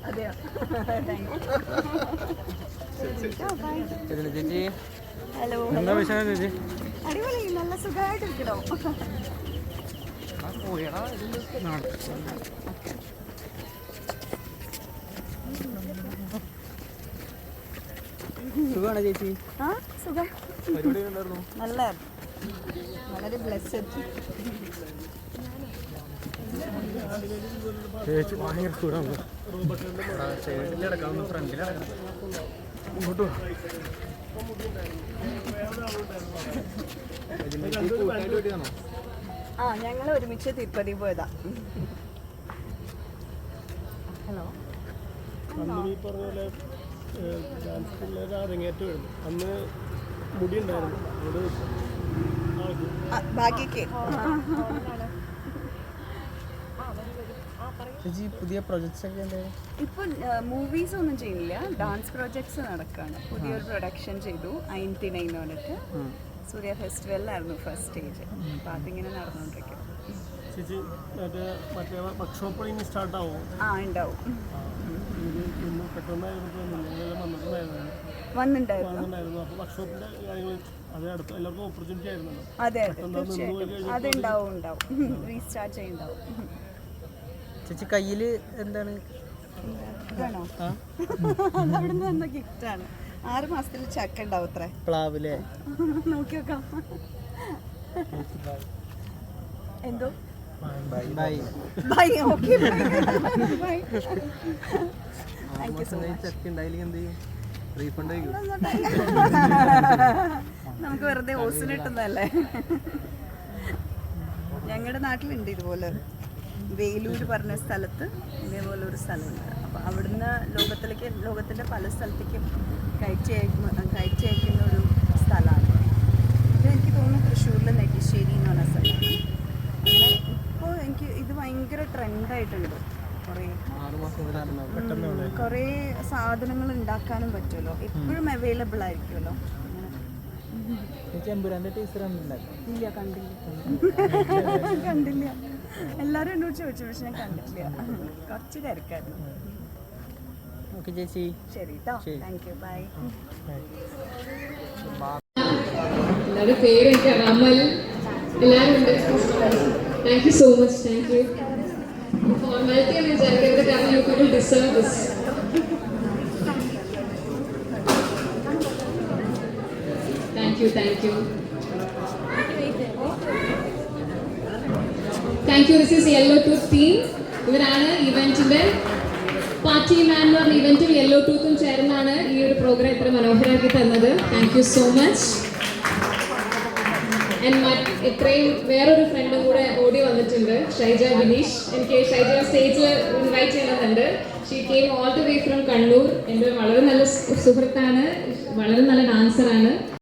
അതെയോ? ചേച്ചി ഹലോ. എന്താ വിഷയം ചേച്ചി? അടിപൊളി, നല്ല സുഖമായിട്ടിരിക്കണോ? സുഖമാണോ ചേച്ചി? ആ സുഖം, പരിപാടി ഉണ്ടായിരുന്നു. നല്ല വളരെ ബ്ലെസ്ഡ്. ചേച്ചി ഭയങ്കര സുഖമാണ്. സൈഡിലടക്കാം, ഫ്രണ്ടിലടക്കാം. ഇങ്ങോട്ട് ആ ഞങ്ങൾ ഒരുമിച്ച് തിരുപ്പതി പോയതാ. ഹലോ. അന്ന് ഈ പറഞ്ഞ പോലെ ഡാൻസ് പിള്ളേർ അരങ്ങേറ്റമായിരുന്നു. അന്ന് മുടി ഉണ്ടായിരുന്നു. ഭാഗ്യക്ക് ചേച്ചി പുതിയ പ്രൊജക്ട്സ് ഒക്കെ എന്താ? ഇപ്പൊ മൂവീസ് ഒന്നും ചെയ്യുന്നില്ല, ഡാൻസ് പ്രോജക്ട്സ് നടക്കുകയാണ്. പുതിയൊരു പ്രൊഡക്ഷൻ ചെയ്തു, 99 എന്ന് പറഞ്ഞിട്ട്. സൂര്യ ഫെസ്റ്റിവലിലായിരുന്നു ഫസ്റ്റ് സ്റ്റേജ്. അപ്പോൾ അതിങ്ങനെ നടന്നുകൊണ്ടിരിക്കും. ചേച്ചി മറ്റേ വർക്ക്ഷോപ്പ് ഇനി സ്റ്റാർട്ടാവും? ആ ഉണ്ടാവും. വന്നിട്ടുണ്ടായിരുന്നു. അപ്പോൾ വർക്ക്ഷോപ്പിൻ്റെ കാര്യങ്ങൾ അത് അടുത്ത എല്ലാവർക്കും ഓപ്പർച്യൂണിറ്റി ആയിരുന്നല്ലോ. അതെ അതെ, തീർച്ചയായിട്ടും അതുണ്ടാവും, റീസ്റ്റാർട്ട് ചെയ്യുന്നുണ്ടാവും. ചേച്ചി കയ്യിൽ എന്താണ്? ഇതാണോ? അതവിടെ നിന്ന് തന്ന ഗിഫ്റ്റാണ്. 6 മാസത്തിൽ ചക്ക ഉണ്ടാവും അത്ര. പ്ലാവിലെ നോക്കി നോക്കാം. എന്തോ bye bye. Bye. Okay bye. ചക്ക ഉണ്ടായില്ലെങ്കിൽ എന്ത് ചെയ്യും? റീഫണ്ട് ആയിരിക്കും. നമുക്ക് വെറുതെ ഓസിനിട്ടുന്നതല്ലേ. ഞങ്ങളുടെ നാട്ടിലുണ്ട് ഇതുപോലെ, വേലൂർ പറഞ്ഞ സ്ഥലത്ത് ഇതേപോലെ ഒരു സ്ഥലമുണ്ട്. അപ്പോൾ അവിടുന്ന് ലോകത്തിൻ്റെ പല സ്ഥലത്തേക്കും കയറ്റി അയക്കുന്ന ഒരു സ്ഥലമാണ് ഇത്. എനിക്ക് തോന്നുന്നു തൃശ്ശൂരിലെ നെല്ലിശ്ശേരി എന്ന് പറഞ്ഞ സ്ഥലമാണ്. അങ്ങനെ ഇപ്പോൾ എനിക്ക് ഇത് ഭയങ്കര ട്രെൻഡായിട്ടുണ്ട്. കുറേ സാധനങ്ങൾ ഉണ്ടാക്കാനും പറ്റുമല്ലോ, എപ്പോഴും അവൈലബിൾ ആയിരിക്കുമല്ലോ. ഇല്ല, കണ്ടില്ല. എല്ലാവരും എന്നോട് ചോദിച്ചു, പക്ഷെ ഞാൻ കണ്ടിട്ടില്ല. കുറച്ച് തിരക്കായിരുന്നു. ഓക്കെ ചേച്ചി, ശരി കേട്ടോ, താങ്ക് യു, ബൈ. എല്ലാവരുടെ പേര് എനിക്ക് അമൽ എല്ലാവരും ഉണ്ട്. Thank you so much. Thank you. Formality എന്ന് വിചാരിക്കരുത്, കാരണം you people deserve this. Thank you. Thank you. Thank you. This is yellow tooth team. ഇവരാണ് ഇവന്റിന്റെ പാർട്ടി മാൻ എന്ന് പറഞ്ഞ ഇവന്റും യെല്ലോ ടൂത്തും ചേർന്നാണ് ഈ ഒരു പ്രോഗ്രാം ഇത്ര മനോഹരമാക്കി തന്നത്. Thank you so much. ഇത്രയും വേറൊരു ഫ്രണ്ടും കൂടെ ഓടി വന്നിട്ടുണ്ട്, ഷൈജ ബിനീഷ്. എനിക്ക് ഷൈജ സ്റ്റേജിൽ ഇൻവൈറ്റ് ചെയ്യുന്നുണ്ട്. She came all the way from Kannur. എൻ്റെ വളരെ നല്ല സുഹൃത്താണ്, വളരെ നല്ല ഡാൻസറാണ്.